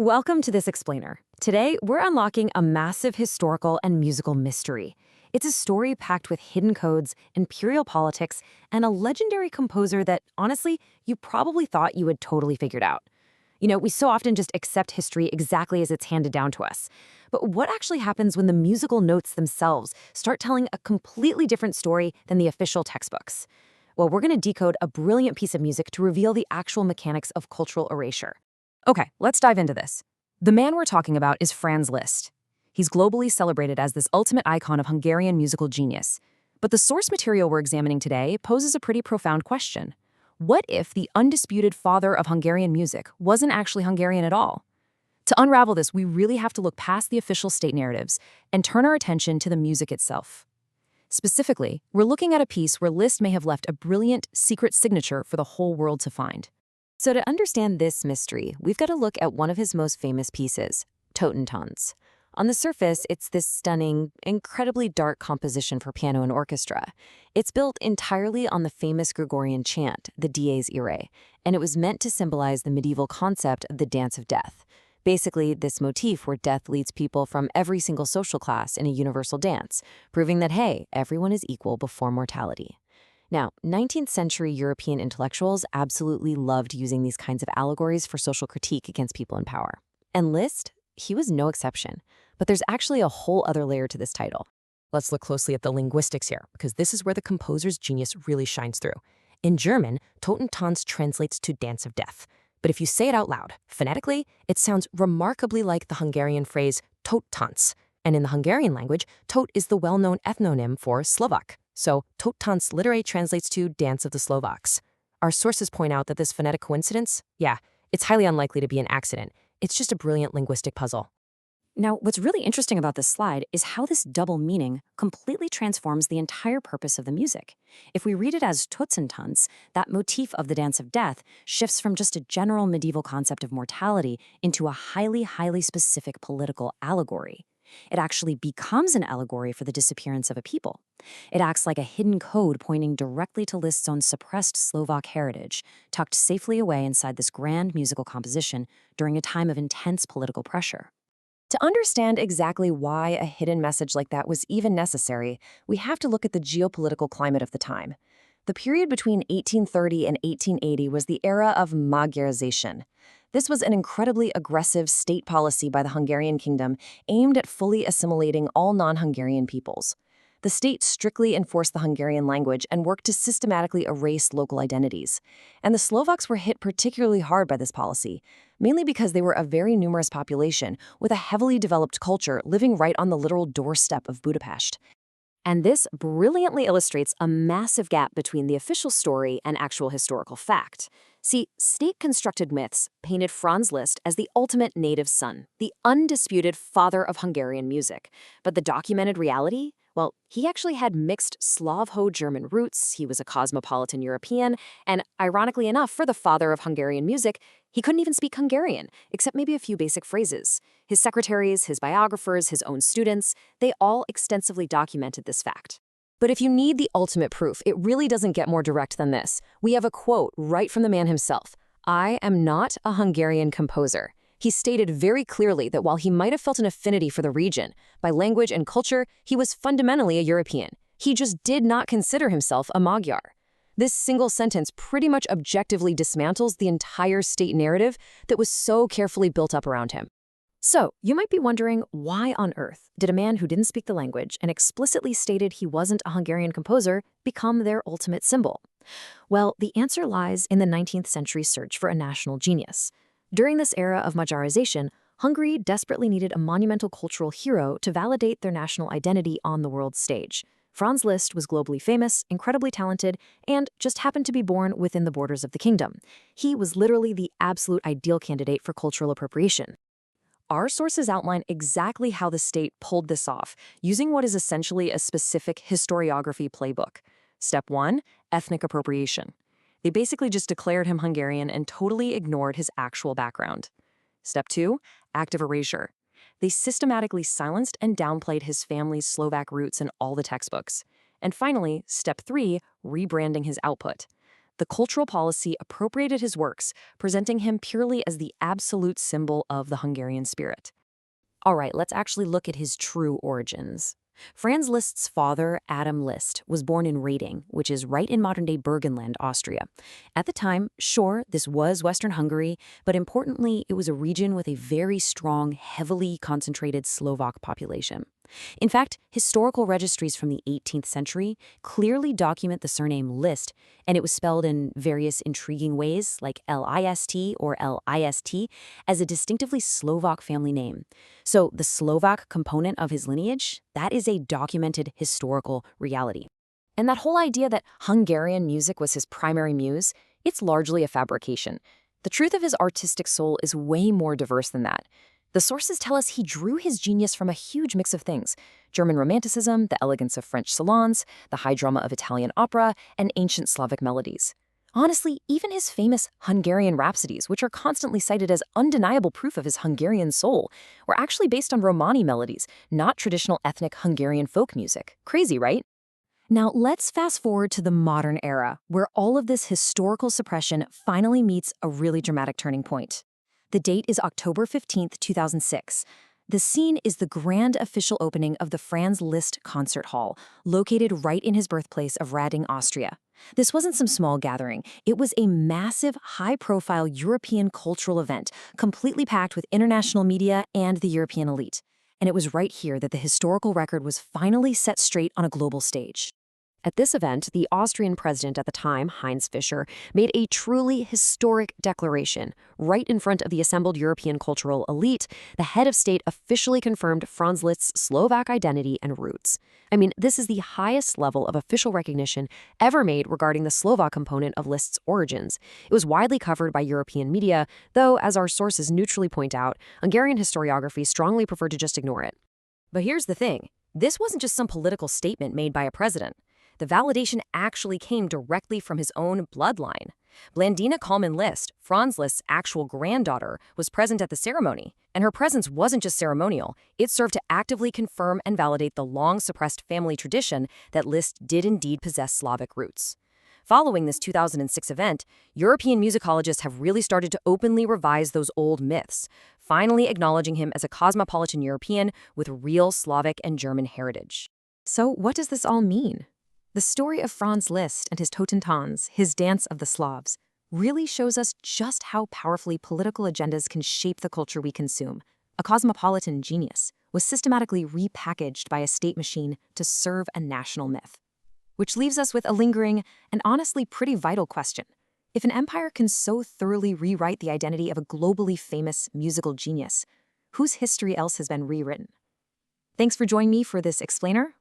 Welcome to This Explainer. Today, we're unlocking a massive historical and musical mystery. It's a story packed with hidden codes, imperial politics, and a legendary composer that, honestly, you probably thought you had totally figured out. We so often just accept history exactly as it's handed down to us. But what actually happens when the musical notes themselves start telling a completely different story than the official textbooks? Well, we're going to decode a brilliant piece of music to reveal the actual mechanics of cultural erasure. Okay, let's dive into this. The man we're talking about is Franz Liszt. He's globally celebrated as this ultimate icon of Hungarian musical genius. But the source material we're examining today poses a pretty profound question. What if the undisputed father of Hungarian music wasn't actually Hungarian at all? To unravel this, we really have to look past the official state narratives and turn our attention to the music itself. Specifically, we're looking at a piece where Liszt may have left a brilliant, secret signature for the whole world to find. So to understand this mystery, we've got to look at one of his most famous pieces, Totentanz. On the surface, it's this stunning, incredibly dark composition for piano and orchestra. It's built entirely on the famous Gregorian chant, the Dies Irae, and it was meant to symbolize the medieval concept of the dance of death. Basically, this motif where death leads people from every single social class in a universal dance, proving that, hey, everyone is equal before mortality. Now, 19th-century European intellectuals absolutely loved using these kinds of allegories for social critique against people in power. And Liszt, he was no exception. But there's actually a whole other layer to this title. Let's look closely at the linguistics here, because this is where the composer's genius really shines through. In German, Totentanz translates to dance of death. But if you say it out loud, phonetically, it sounds remarkably like the Hungarian phrase Totentanz. And in the Hungarian language, tot is the well-known ethnonym for Slovak. So Totentanz literally translates to dance of the Slovaks. Our sources point out that this phonetic coincidence, it's highly unlikely to be an accident. It's just a brilliant linguistic puzzle. Now, what's really interesting about this slide is how this double meaning completely transforms the entire purpose of the music. If we read it as Totentanz, that motif of the dance of death shifts from just a general medieval concept of mortality into a highly specific political allegory. It actually becomes an allegory for the disappearance of a people. It acts like a hidden code pointing directly to Liszt's own suppressed Slovak heritage, tucked safely away inside this grand musical composition during a time of intense political pressure. To understand exactly why a hidden message like that was even necessary, we have to look at the geopolitical climate of the time. The period between 1830 and 1880 was the era of Magyarization. This was an incredibly aggressive state policy by the Hungarian kingdom aimed at fully assimilating all non-Hungarian peoples. The state strictly enforced the Hungarian language and worked to systematically erase local identities. And the Slovaks were hit particularly hard by this policy, mainly because they were a very numerous population with a heavily developed culture living right on the literal doorstep of Budapest. And this brilliantly illustrates a massive gap between the official story and actual historical fact. See, state-constructed myths painted Franz Liszt as the ultimate native son, the undisputed father of Hungarian music. But the documented reality? Well, he actually had mixed Slavo-German roots, he was a cosmopolitan European, and ironically enough, for the father of Hungarian music, he couldn't even speak Hungarian, except maybe a few basic phrases. His secretaries, his biographers, his own students, they all extensively documented this fact. But if you need the ultimate proof, it really doesn't get more direct than this. We have a quote right from the man himself. "I am not a Hungarian composer." He stated very clearly that while he might have felt an affinity for the region, by language and culture, he was fundamentally a European. He just did not consider himself a Magyar. This single sentence pretty much objectively dismantles the entire state narrative that was so carefully built up around him. So, you might be wondering, why on earth did a man who didn't speak the language and explicitly stated he wasn't a Hungarian composer become their ultimate symbol? Well, the answer lies in the 19th century search for a national genius. During this era of Magyarization, Hungary desperately needed a monumental cultural hero to validate their national identity on the world stage. Franz Liszt was globally famous, incredibly talented, and just happened to be born within the borders of the kingdom. He was literally the absolute ideal candidate for cultural appropriation. Our sources outline exactly how the state pulled this off, using what is essentially a specific historiography playbook. Step 1, ethnic appropriation. They basically just declared him Hungarian and totally ignored his actual background. Step 2, active erasure. They systematically silenced and downplayed his family's Slovak roots in all the textbooks. And finally, step 3, rebranding his output. the cultural policy appropriated his works, presenting him purely as the absolute symbol of the Hungarian spirit. All right, let's actually look at his true origins. Franz Liszt's father, Adam Liszt, was born in Rating, which is right in modern-day Burgenland, Austria. At the time, sure, this was Western Hungary, but importantly, it was a region with a very strong, heavily concentrated Slovak population. In fact, historical registries from the 18th century clearly document the surname Liszt, and it was spelled in various intriguing ways, like L-I-S-T or L-I-S-T, as a distinctively Slovak family name. So the Slovak component of his lineage, that is a documented historical reality. And that whole idea that Hungarian music was his primary muse, it's largely a fabrication. The truth of his artistic soul is way more diverse than that. The sources tell us he drew his genius from a huge mix of things: German Romanticism, the elegance of French salons, the high drama of Italian opera, and ancient Slavic melodies. Honestly, even his famous Hungarian rhapsodies, which are constantly cited as undeniable proof of his Hungarian soul, were actually based on Romani melodies, not traditional ethnic Hungarian folk music. Crazy, right? Now, let's fast forward to the modern era, where all of this historical suppression finally meets a really dramatic turning point. The date is October 15th, 2006. The scene is the grand official opening of the Franz Liszt Concert Hall, located right in his birthplace of Rading, Austria. This wasn't some small gathering. It was a massive, high-profile European cultural event, completely packed with international media and the European elite. And it was right here that the historical record was finally set straight on a global stage. At this event, the Austrian president at the time, Heinz Fischer, made a truly historic declaration. Right in front of the assembled European cultural elite, the head of state officially confirmed Franz Liszt's Slovak identity and roots. I mean, this is the highest level of official recognition ever made regarding the Slovak component of Liszt's origins. It was widely covered by European media, though, as our sources neutrally point out, Hungarian historiography strongly preferred to just ignore it. But here's the thing. This wasn't just some political statement made by a president. The validation actually came directly from his own bloodline. Blandina Kalman Liszt, Franz Liszt's actual granddaughter, was present at the ceremony, and her presence wasn't just ceremonial, it served to actively confirm and validate the long-suppressed family tradition that Liszt did indeed possess Slavic roots. Following this 2006 event, European musicologists have really started to openly revise those old myths, finally acknowledging him as a cosmopolitan European with real Slavic and German heritage. So what does this all mean? The story of Franz Liszt and his Totentanz, his dance of the Slavs, really shows us just how powerfully political agendas can shape the culture we consume. A cosmopolitan genius was systematically repackaged by a state machine to serve a national myth. Which leaves us with a lingering and honestly pretty vital question. If an empire can so thoroughly rewrite the identity of a globally famous musical genius, whose history else has been rewritten? Thanks for joining me for this explainer.